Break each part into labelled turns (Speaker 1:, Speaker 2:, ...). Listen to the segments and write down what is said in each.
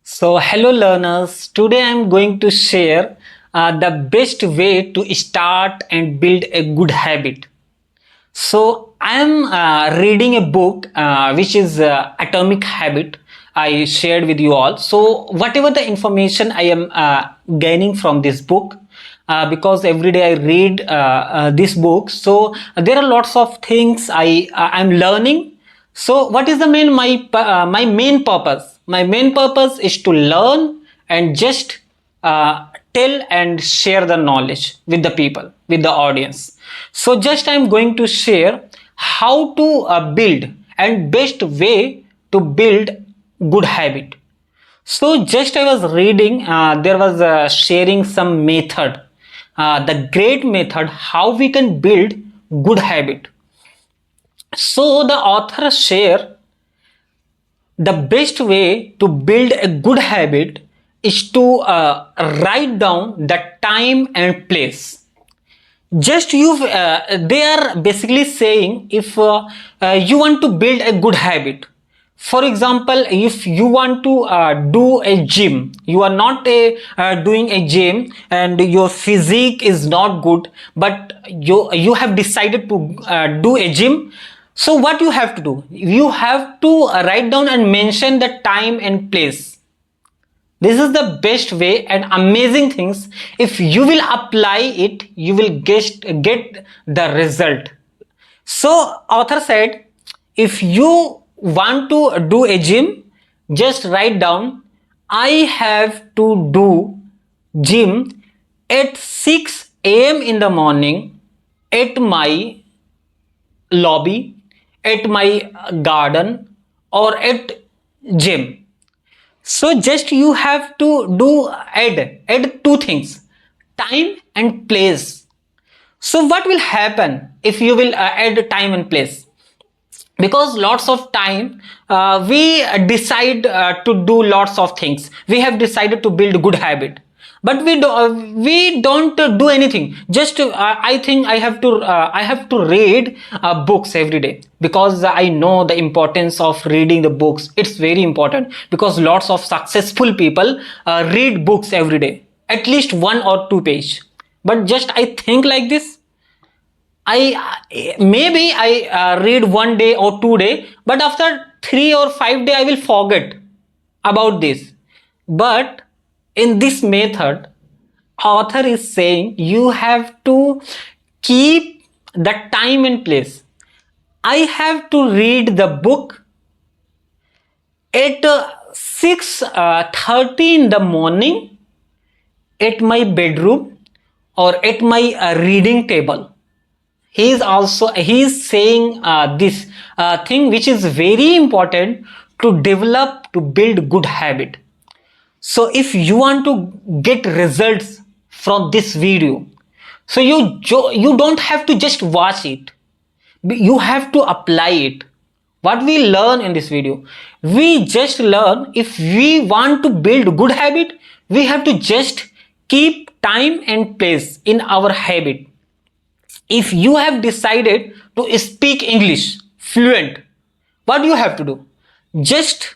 Speaker 1: So, hello learners. Today I am going to share the best way to start and build a good habit. So, I am reading a book which is Atomic Habit. I shared with you all. So, whatever the information I am gaining from this book, because every day I read this book, so there are lots of things I'm learning. So what is the my main purpose? My main purpose is to learn and just tell and share the knowledge with the people, with the audience. So just I'm going to share how to build and best way to build good habit. So just I was reading, there was sharing some method, the great method how we can build good habit. So the author share the best way to build a good habit is to write down the time and place. Just they are basically saying if you want to build a good habit. For example, if you want to do a gym, you are not doing a gym and your physique is not good, but you have decided to do a gym. So what you have to do? You have to write down and mention the time and place. This is the best way and amazing things. If you will apply it, you will get the result. So author said, if you want to do a gym, just write down, I have to do gym at 6 a.m. in the morning at my lobby, at my garden or at gym. So just you have to do add two things, time and place. So what will happen if you will add time and place? Because lots of time we decide to do lots of things. We have decided to build good habit, but we don't do anything. Just I think I have to read books every day, because I know the importance of reading the books. It's very important, because lots of successful people read books every day, at least 1 or 2 page. But just I think like this, I read 1 day or 2 day, but after 3 or 5 day I will forget about this. But in this method, author is saying you have to keep the time and place. I have to read the book at 6:30 in the morning at my bedroom or at my reading table. He is saying this thing which is very important to develop, to build good habit. So if you want to get results from this video, so you don't have to just watch it, you have to apply it. What we learn in this video, we just learn if we want to build good habit, we have to just keep time and place in our habit. If you have decided to speak English fluent, what you have to do? Just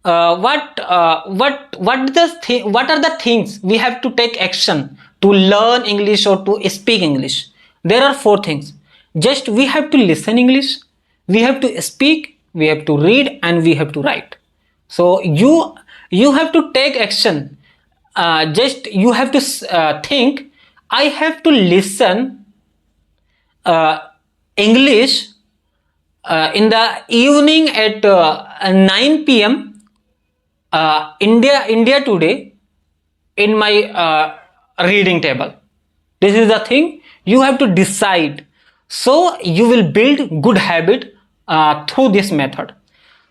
Speaker 1: what are the things we have to take action to learn English or to speak English? There are 4 things. Just we have to listen English, we have to speak, we have to read, and we have to write. So you have to take action. Just you have to think, I have to listen English in the evening at 9 p.m. India today in my reading table. This is the thing you have to decide. So you will build good habit through this method.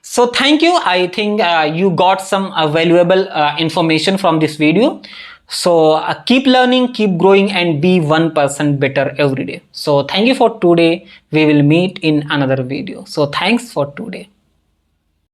Speaker 1: So thank you. I think you got some valuable information from this video. So keep learning, keep growing, and be 1% better every day. So thank you for today. We will meet in another video. So thanks for today.